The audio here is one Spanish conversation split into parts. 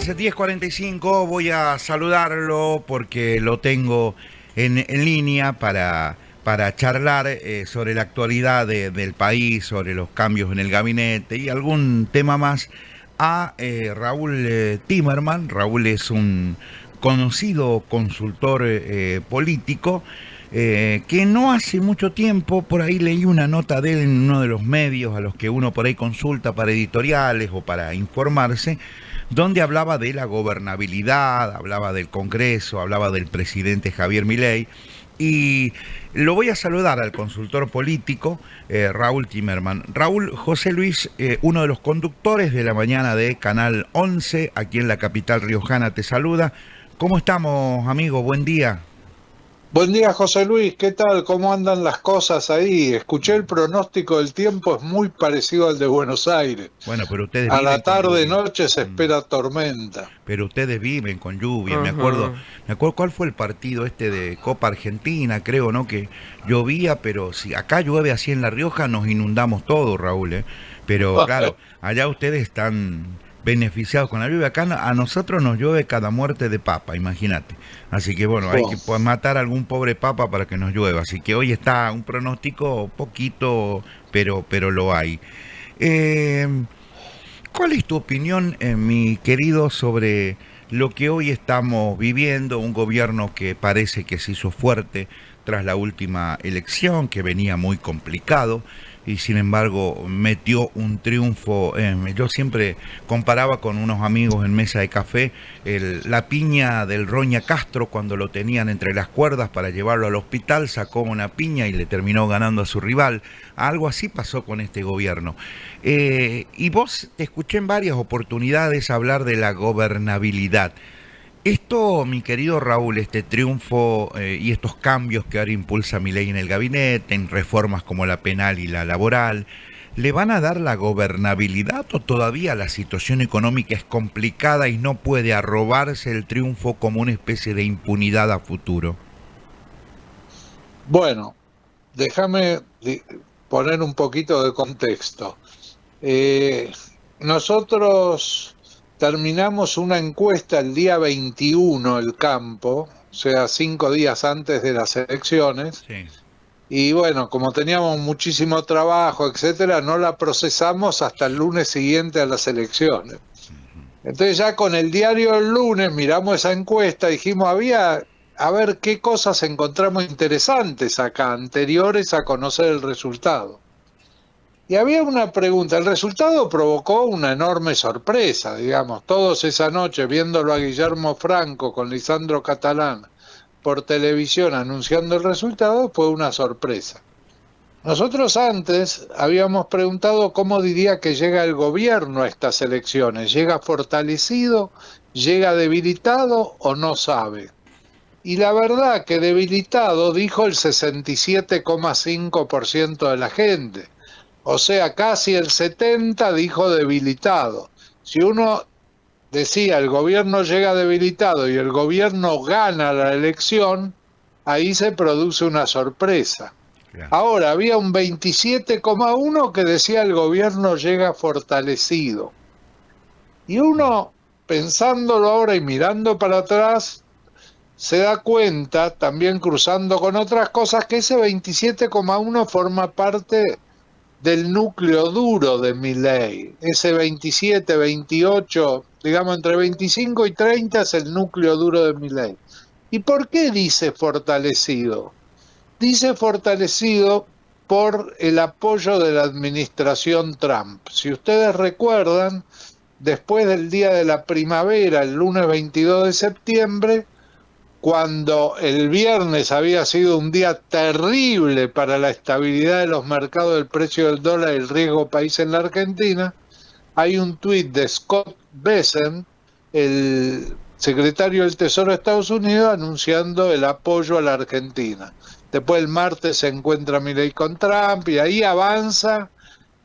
las 10:45 voy a saludarlo porque lo tengo en línea para charlar sobre la actualidad del país, sobre los cambios en el gabinete y algún tema más a Raúl Timerman. Raúl es un conocido consultor político que no hace mucho tiempo, por ahí leí una nota de él en uno de los medios a los que uno por ahí consulta para editoriales o para informarse, donde hablaba de la gobernabilidad, hablaba del Congreso, hablaba del presidente Javier Milei. Y lo voy a saludar al consultor político Raúl Timerman. Raúl, José Luis, uno de los conductores de la mañana de Canal 11, aquí en la capital riojana, te saluda. ¿Cómo estamos, amigo? Buen día. Buen día, José Luis, ¿qué tal? ¿Cómo andan las cosas ahí? Escuché el pronóstico del tiempo, es muy parecido al de Buenos Aires. Bueno, pero ustedes A viven la con lluvia. tarde-noche se espera tormenta. Pero ustedes viven con lluvia. Ujú. Me acuerdo cuál fue el partido este de Copa Argentina, creo, ¿no? Que llovía, pero si acá llueve así en La Rioja, nos inundamos todo, Raúl, ¿eh? Pero claro, allá ustedes están beneficiados con la lluvia. Acá a nosotros nos llueve cada muerte de papa, imagínate. Así que bueno, hay que Oh, matar a algún pobre papa para que nos llueva. Así que hoy está un pronóstico poquito, pero lo hay. Eh, ¿Cuál es tu opinión, mi querido, sobre lo que hoy estamos viviendo? Un gobierno que parece que se hizo fuerte tras la última elección, que venía muy complicado y sin embargo metió un triunfo. Yo siempre comparaba con unos amigos en mesa de café la piña del Roña Castro cuando lo tenían entre las cuerdas para llevarlo al hospital, sacó una piña y le terminó ganando a su rival. Algo así pasó con este gobierno. Y vos te escuché en varias oportunidades hablar de la gobernabilidad. Esto, mi querido Raúl, este triunfo y estos cambios que ahora impulsa Milei en el gabinete, en reformas como la penal y la laboral, ¿le van a dar la gobernabilidad o todavía la situación económica es complicada y no puede arrobarse el triunfo como una especie de impunidad a futuro? bueno, déjame poner un poquito de contexto. Eh, Nosotros terminamos una encuesta el día 21, el campo, o sea, 5 días antes de las elecciones. Sí. Y bueno, como teníamos muchísimo trabajo, etcétera, no la procesamos hasta el lunes siguiente a las elecciones. Entonces ya con el diario el lunes miramos esa encuesta, dijimos, a ver qué cosas encontramos interesantes acá, anteriores a conocer el resultado. Y había una pregunta, el resultado provocó una enorme sorpresa, digamos, todos esa noche viéndolo a Guillermo Franco con Lisandro Catalán por televisión anunciando el resultado, fue una sorpresa. Nosotros antes habíamos preguntado cómo diría que llega el gobierno a estas elecciones. ¿Llega fortalecido? ¿Llega debilitado o no sabe? Y la verdad que debilitado dijo el 67,5% de la gente. O sea, casi el 70% dijo debilitado. Si uno decía el gobierno llega debilitado y el gobierno gana la elección, ahí se produce una sorpresa. Claro. Ahora, había un 27,1 que decía el gobierno llega fortalecido. Y uno, pensándolo ahora y mirando para atrás, se da cuenta, también cruzando con otras cosas, que ese 27,1 forma parte del núcleo duro de Milei. Ese 27, 28, digamos entre 25 y 30 es el núcleo duro de Milei. ¿Y por qué dice fortalecido? Dice fortalecido por el apoyo de la administración Trump. Si ustedes recuerdan, después del día de la primavera, el lunes 22 de septiembre, cuando el viernes había sido un día terrible para la estabilidad de los mercados del precio del dólar y el riesgo país en la Argentina, hay un tuit de Scott Bessent, el secretario del Tesoro de Estados Unidos, anunciando el apoyo a la Argentina. Después el martes se encuentra Milei con Trump y ahí avanza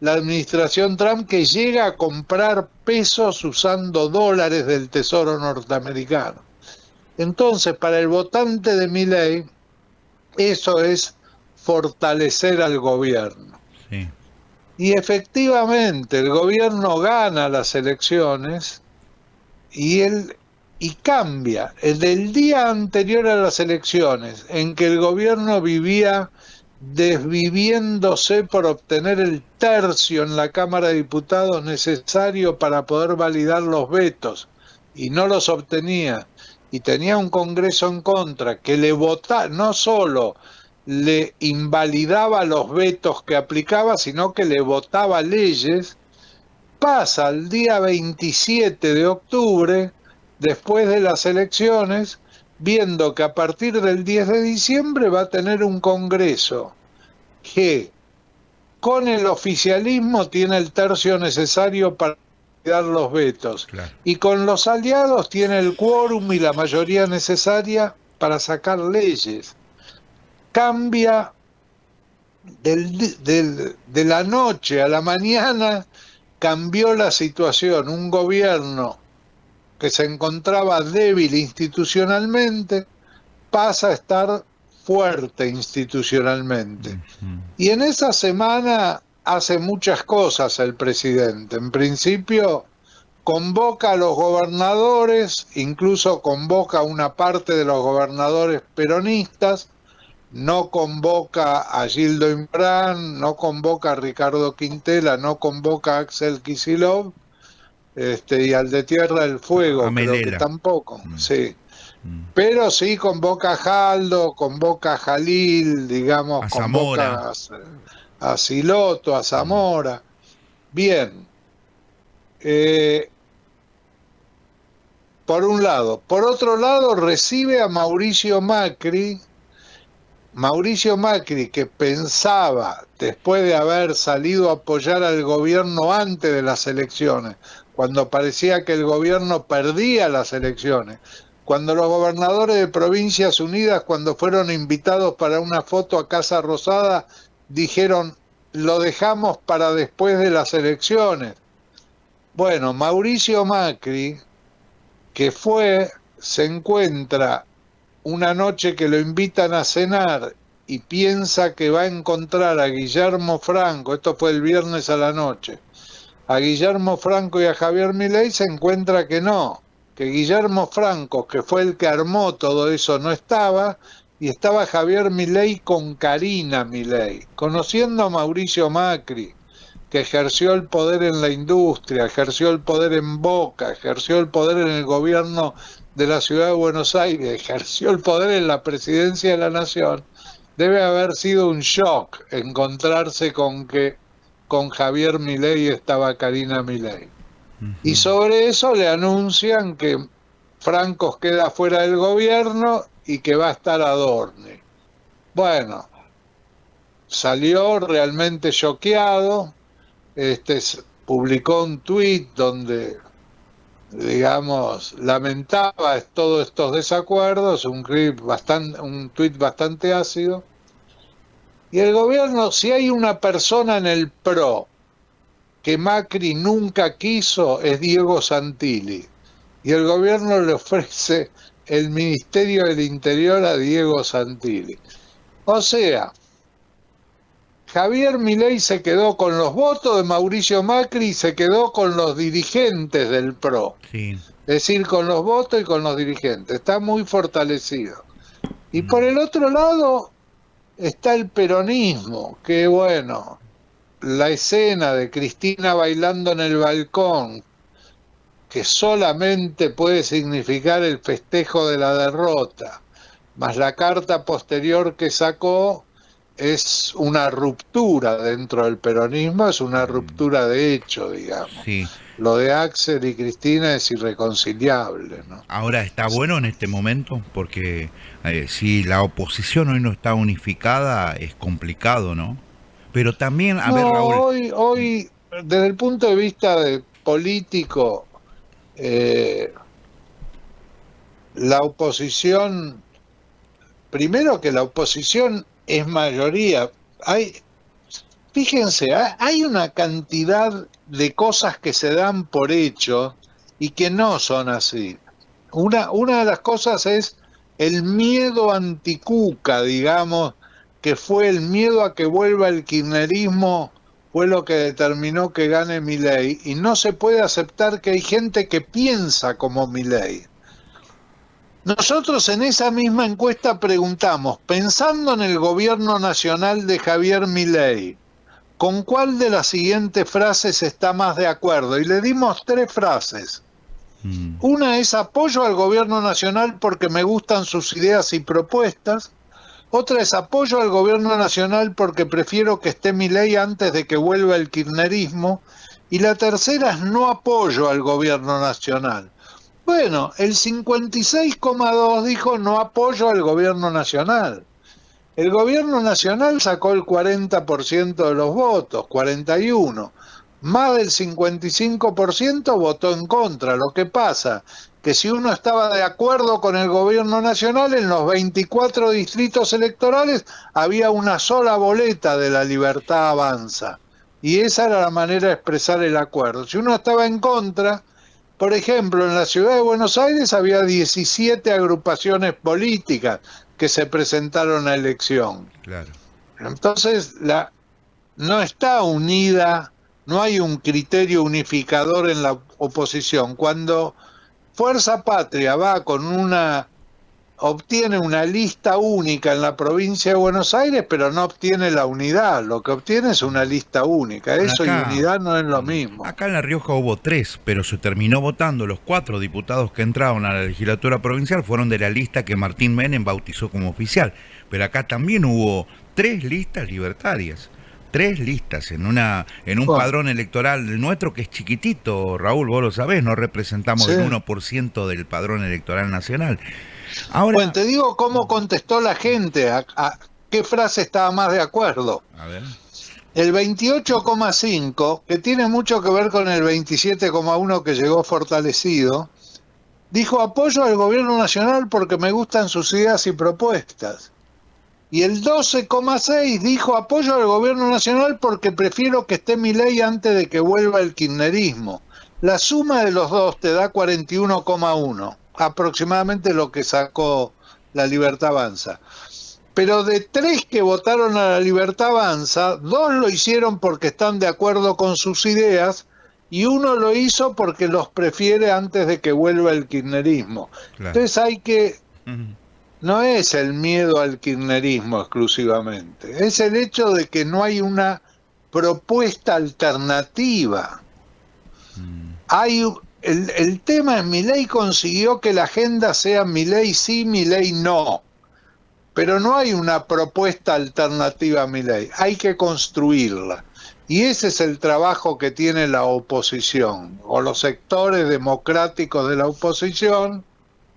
la administración Trump, que llega a comprar pesos usando dólares del Tesoro norteamericano. Entonces, para el votante de Milei, eso es fortalecer al gobierno. Sí. Y efectivamente, el gobierno gana las elecciones y él y cambia. Del día anterior a las elecciones, en que el gobierno vivía desviviéndose por obtener el tercio en la Cámara de Diputados necesario para poder validar los vetos, y no los obtenía, y tenía un Congreso en contra, que le votaba, no solo le invalidaba los vetos que aplicaba, sino que le votaba leyes. Pasa el día 27 de octubre, después de las elecciones, viendo que a partir del 10 de diciembre va a tener un Congreso que con el oficialismo tiene el tercio necesario para dar los vetos, Claro. y con los aliados tiene el quórum y la mayoría necesaria para sacar leyes. Cambia de la noche a la mañana, cambió la situación. Un gobierno que se encontraba débil institucionalmente pasa a estar fuerte institucionalmente. Y en esa semana hace muchas cosas el presidente. En principio convoca a los gobernadores, incluso convoca a una parte de los gobernadores peronistas, no convoca a Gildo Imbrán, no convoca a Ricardo Quintela, no convoca a Axel Kicillof, y al de Tierra del Fuego, creo que tampoco, sí. Pero sí convoca a Jaldo, convoca a Jalil, digamos, a convoca a Siloto, a Zamora. Bien. Por un lado. Por otro lado, recibe a Mauricio Macri, que pensaba, después de haber salido a apoyar al gobierno antes de las elecciones, cuando parecía que el gobierno perdía las elecciones, cuando los gobernadores de Provincias Unidas, cuando fueron invitados para una foto a Casa Rosada, dijeron, lo dejamos para después de las elecciones. Bueno, Mauricio Macri, que se encuentra una noche que lo invitan a cenar y piensa que va a encontrar a Guillermo Franco, esto fue el viernes a la noche, a Guillermo Franco y a Javier Milei, se encuentra que no, que Guillermo Franco, que fue el que armó todo eso, no estaba, y estaba Javier Milei con Karina Milei, conociendo a Mauricio Macri, que ejerció el poder en la industria, ejerció el poder en Boca, ejerció el poder en el gobierno de la ciudad de Buenos Aires, ejerció el poder en la presidencia de la nación. Debe haber sido un shock encontrarse con que con Javier Milei estaba Karina Milei. Y sobre eso le anuncian que Franco queda fuera del gobierno y que va a estar Adorni. Bueno, salió realmente choqueado. Publicó un tuit donde, digamos, lamentaba todos estos desacuerdos, un tuit bastante ácido. Y el gobierno, si hay una persona en el PRO que Macri nunca quiso, es Diego Santilli. Y el gobierno le ofrece el Ministerio del Interior a Diego Santilli. O sea, Javier Milei se quedó con los votos de Mauricio Macri y se quedó con los dirigentes del PRO. Sí. Es decir, con los votos y con los dirigentes. Está muy fortalecido. Y por el otro lado está el peronismo, que bueno, la escena de Cristina bailando en el balcón, que solamente puede significar el festejo de la derrota, más la carta posterior que sacó, es una ruptura dentro del peronismo, es una ruptura de hecho, digamos. Sí. Lo de Axel y Cristina es irreconciliable, ¿no? Ahora está bueno en este momento, porque si la oposición hoy no está unificada, es complicado, ¿no? Pero también, a ver, Raúl. Hoy, desde el punto de vista político, la oposición, primero que la oposición es mayoría. Fíjense, hay una cantidad de cosas que se dan por hecho y que no son así. Una de las cosas es el miedo anticuca, digamos, que fue el miedo a que vuelva el kirchnerismo fue lo que determinó que gane Milei, y no se puede aceptar que hay gente que piensa como Milei. Nosotros en esa misma encuesta preguntamos, pensando en el gobierno nacional de Javier Milei, ¿con cuál de las siguientes frases está más de acuerdo? Y le dimos 3 frases. Una es apoyo al gobierno nacional porque me gustan sus ideas y propuestas. Otra es apoyo al gobierno nacional porque prefiero que esté Milei antes de que vuelva el kirchnerismo. Y la tercera es no apoyo al gobierno nacional. Bueno, el 56,2 dijo no apoyo al gobierno nacional. El gobierno nacional sacó el 40% de los votos, 41. Más del 55% votó en contra. Lo que pasa que si uno estaba de acuerdo con el gobierno nacional, en los 24 distritos electorales había una sola boleta de La Libertad Avanza. Y esa era la manera de expresar el acuerdo. Si uno estaba en contra, por ejemplo, en la ciudad de Buenos Aires había 17 agrupaciones políticas que se presentaron a elección. Claro. Entonces, no está unida, no hay un criterio unificador en la oposición. Cuando Fuerza Patria va obtiene una lista única en la provincia de Buenos Aires, pero no obtiene la unidad. Lo que obtiene es una lista única. Bueno, Eso y unidad no es lo mismo. Acá en La Rioja hubo 3, pero se terminó votando. Los 4 diputados que entraron a la legislatura provincial fueron de la lista que Martín Menem bautizó como oficial. Pero acá también hubo 3 listas libertarias. 3 listas en un padrón electoral nuestro que es chiquitito, Raúl, vos lo sabés, no representamos el 1% del padrón electoral nacional. Ahora, bueno, te digo cómo contestó la gente, a qué frase estaba más de acuerdo. A ver. El 28,5, que tiene mucho que ver con el 27,1 que llegó fortalecido, dijo apoyo al gobierno nacional porque me gustan sus ideas y propuestas. Y el 12,6 dijo apoyo al gobierno nacional porque prefiero que esté Milei antes de que vuelva el kirchnerismo. La suma de los dos te da 41,1, aproximadamente lo que sacó La Libertad Avanza. Pero de 3 que votaron a La Libertad Avanza, 2 lo hicieron porque están de acuerdo con sus ideas y 1 lo hizo porque los prefiere antes de que vuelva el kirchnerismo. Claro. Entonces hay que... No es el miedo al kirchnerismo exclusivamente, es el hecho de que no hay una propuesta alternativa. El tema es Milei consiguió que la agenda sea Milei sí, Milei no, pero no hay una propuesta alternativa a Milei, hay que construirla. Y ese es el trabajo que tiene la oposición, o los sectores democráticos de la oposición,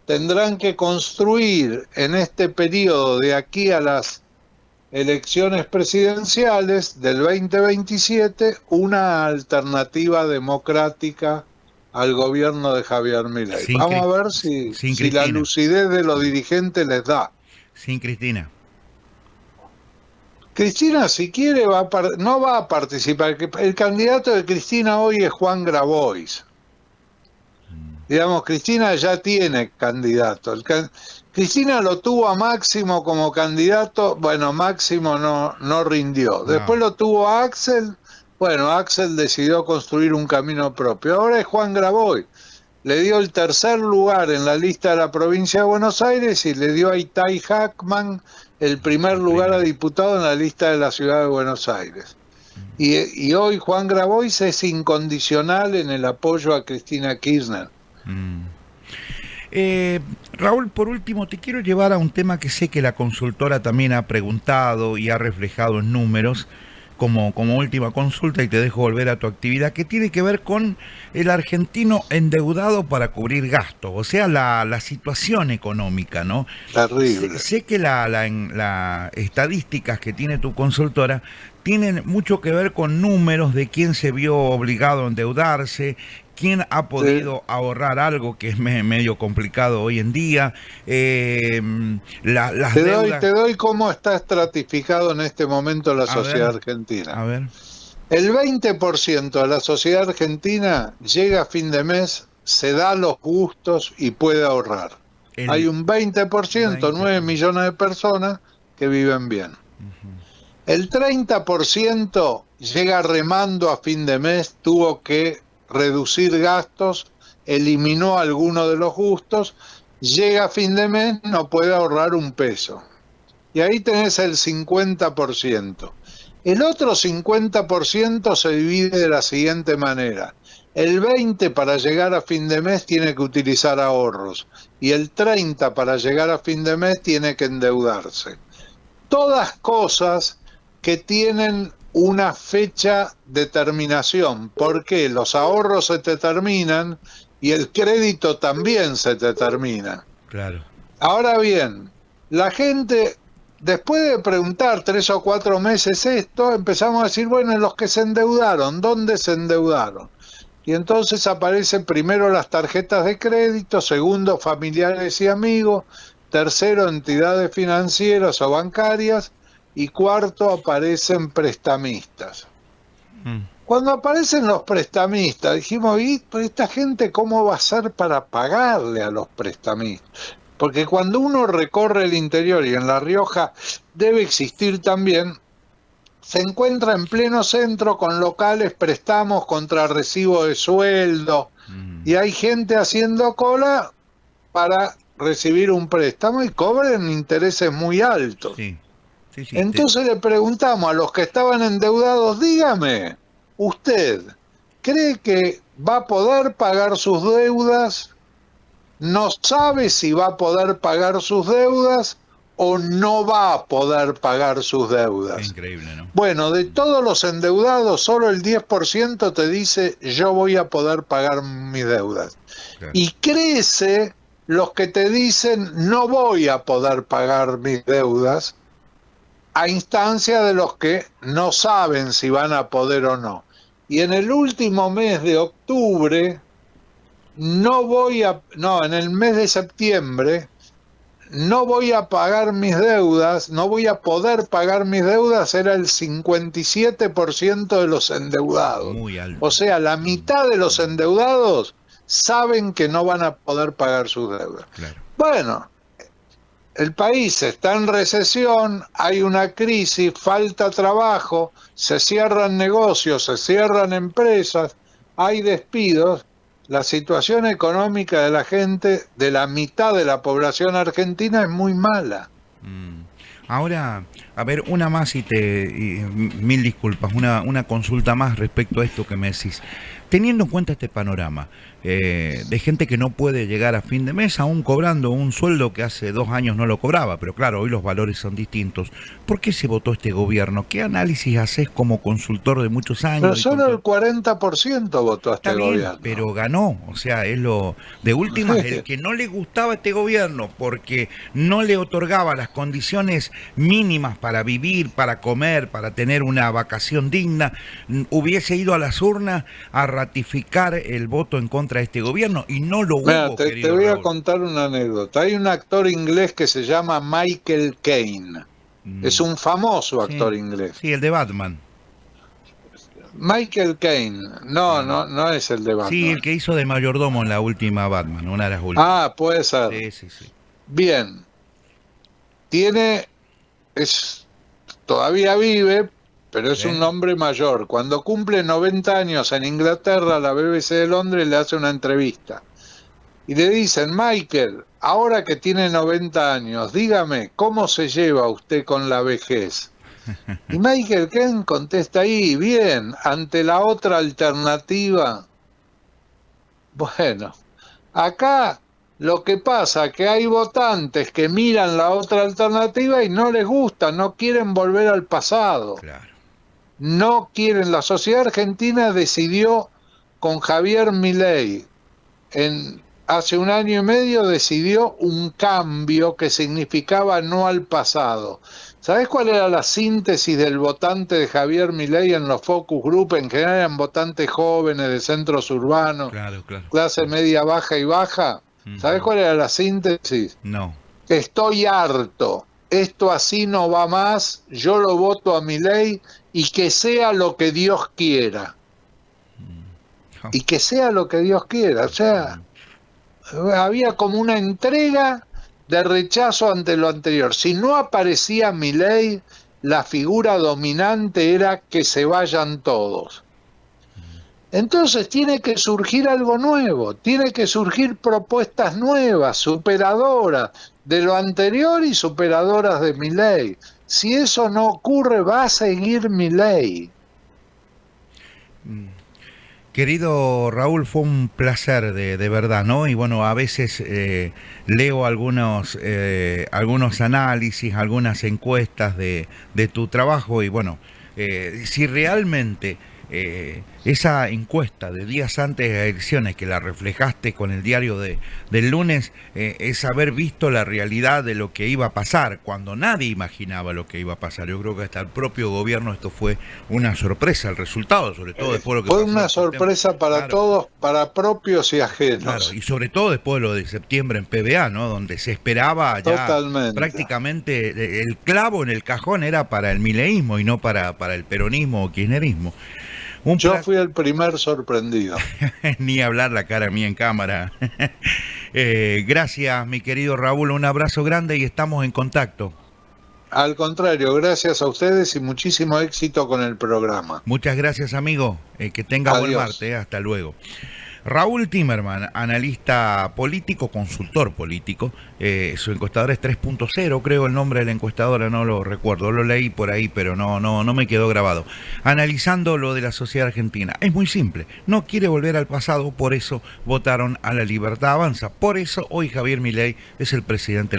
tendrán que construir en este periodo de aquí a las elecciones presidenciales del 2027 una alternativa democrática al gobierno de Javier Milei. Vamos a ver si la lucidez de los dirigentes les da. Sin Cristina. Cristina, si quiere, no va a participar. El candidato de Cristina hoy es Juan Grabois. Digamos, Cristina ya tiene candidato. Cristina lo tuvo a Máximo como candidato, bueno, Máximo no rindió. Después lo tuvo a Axel, bueno, Axel decidió construir un camino propio. Ahora es Juan Grabois. Le dio el 3er lugar en la lista de la provincia de Buenos Aires y le dio a Itay Hackman el 1er lugar a diputado en la lista de la ciudad de Buenos Aires. Y hoy Juan Grabois es incondicional en el apoyo a Cristina Kirchner. Raúl, por último, te quiero llevar a un tema que sé que la consultora también ha preguntado y ha reflejado en números como última consulta, y te dejo volver a tu actividad, que tiene que ver con el argentino endeudado para cubrir gastos, o sea, la situación económica, ¿no? Terrible. Sé que las estadísticas que tiene tu consultora tienen mucho que ver con números de quién se vio obligado a endeudarse, quién ha podido ahorrar algo que es medio complicado hoy en día. Te doy cómo está estratificado en este momento la sociedad argentina. A ver. El 20% de la sociedad argentina llega a fin de mes, se da los gustos y puede ahorrar. Hay un 20%, 9 millones de personas que viven bien. El 30% llega remando a fin de mes, tuvo que reducir gastos, eliminó algunos de los gustos, llega a fin de mes, no puede ahorrar un peso. Y ahí tenés el 50%. El otro 50% se divide de la siguiente manera. El 20% para llegar a fin de mes tiene que utilizar ahorros y el 30% para llegar a fin de mes tiene que endeudarse. Todas cosas que tienen una fecha de terminación, porque los ahorros se te terminan y el crédito también se te termina. Claro. Ahora bien, la gente, después de preguntar 3 o 4 meses esto, empezamos a decir, bueno, los que se endeudaron, ¿dónde se endeudaron? Y entonces aparecen primero las tarjetas de crédito, segundo familiares y amigos, tercero entidades financieras o bancarias y cuarto aparecen prestamistas. Cuando aparecen los prestamistas dijimos, ¿y esta gente cómo va a ser para pagarle a los prestamistas? Porque cuando uno recorre el interior, y en La Rioja debe existir también, se encuentra en pleno centro con locales, préstamos contra recibo de sueldo, y hay gente haciendo cola para recibir un préstamo y cobran intereses muy altos. Sí. Entonces le preguntamos a los que estaban endeudados, dígame, ¿usted cree que va a poder pagar sus deudas? ¿No sabe si va a poder pagar sus deudas o no va a poder pagar sus deudas? Es increíble, ¿no? Bueno, de todos los endeudados, solo el 10% te dice yo voy a poder pagar mis deudas. Claro. Y crece los que te dicen no voy a poder pagar mis deudas, a instancia de los que no saben si van a poder o no. Y en el último mes de octubre, en el mes de septiembre, no voy a pagar mis deudas, no voy a poder pagar mis deudas, era el 57% de los endeudados. Muy alto. O sea, la mitad de los endeudados saben que no van a poder pagar sus deudas. Claro. Bueno, el país está en recesión, hay una crisis, falta trabajo, se cierran negocios, se cierran empresas, hay despidos. La situación económica de la gente, de la mitad de la población argentina, es muy mala. Ahora, a ver, una más y mil disculpas, una consulta más respecto a esto que me decís. Teniendo en cuenta este panorama de gente que no puede llegar a fin de mes, aún cobrando un sueldo que hace 2 años no lo cobraba, pero claro, hoy los valores son distintos. ¿Por qué se votó este gobierno? ¿Qué análisis haces como consultor de muchos años? Pero solo el 40% votó a este gobierno. Pero ganó, o sea, es lo de última, el que no le gustaba este gobierno porque no le otorgaba las condiciones mínimas para vivir, para comer, para tener una vacación digna, hubiese ido a las urnas a ratificar el voto en contra de este gobierno y no lo hubo. Te voy a contar una anécdota. Hay un actor inglés que se llama Michael Caine. Es un famoso actor inglés. Sí, el de Batman. Michael Caine. No es el de Batman. Sí, el que hizo de mayordomo en la última Batman, una de las últimas. Ah, puede ser. Sí. Bien. Todavía vive, pero es un hombre mayor. Cuando cumple 90 años en Inglaterra, la BBC de Londres le hace una entrevista. Y le dicen, Michael, ahora que tiene 90 años, dígame, ¿cómo se lleva usted con la vejez? Y Michael Caine contesta ahí, bien, ante la otra alternativa. Bueno, acá lo que pasa es que hay votantes que miran la otra alternativa y no les gusta, no quieren volver al pasado. Claro. No quieren. La sociedad argentina decidió con Javier Milei, hace 1 año y medio decidió un cambio que significaba no al pasado. ¿Sabés cuál era la síntesis del votante de Javier Milei en los focus group? En general eran votantes jóvenes de centros urbanos, claro. clase media, baja y baja. ¿Sabés cuál era la síntesis? No. Estoy harto, esto así no va más, yo lo voto a Milei y que sea lo que Dios quiera. Y que sea lo que Dios quiera. O sea, había como una entrega de rechazo ante lo anterior. Si no aparecía Milei, la figura dominante era que se vayan todos. Entonces tiene que surgir algo nuevo, tiene que surgir propuestas nuevas, superadoras de lo anterior y superadoras de Milei. Si eso no ocurre, va a seguir Milei. Querido Raúl, fue un placer de verdad, ¿no? Y bueno, a veces leo algunos análisis, algunas encuestas de tu trabajo y bueno, si realmente esa encuesta de días antes de las elecciones que la reflejaste con el diario del lunes, es haber visto la realidad de lo que iba a pasar, cuando nadie imaginaba lo que iba a pasar. Yo creo que hasta el propio gobierno esto fue una sorpresa, el resultado, sobre todo después de lo que Fue pasó una en septiembre. sorpresa para Claro. todos, para propios y ajenos. Claro, y sobre todo después de lo de septiembre en PBA, ¿no? Donde se esperaba ya Totalmente. prácticamente el clavo en el cajón era para el mileísmo y no para el peronismo o kirchnerismo. Yo fui el primer sorprendido. Ni hablar la cara mía en cámara. Gracias, mi querido Raúl, un abrazo grande y estamos en contacto. Al contrario, gracias a ustedes y muchísimo éxito con el programa. Muchas gracias, amigo. Que tenga buen martes. Hasta luego. Raúl Timerman, analista político, consultor político, su encuestadora es 3.0, creo el nombre de la encuestadora, no lo recuerdo, lo leí por ahí, pero no me quedó grabado. Analizando lo de la sociedad argentina, es muy simple, no quiere volver al pasado, por eso votaron a La Libertad Avanza, por eso hoy Javier Milei es el presidente.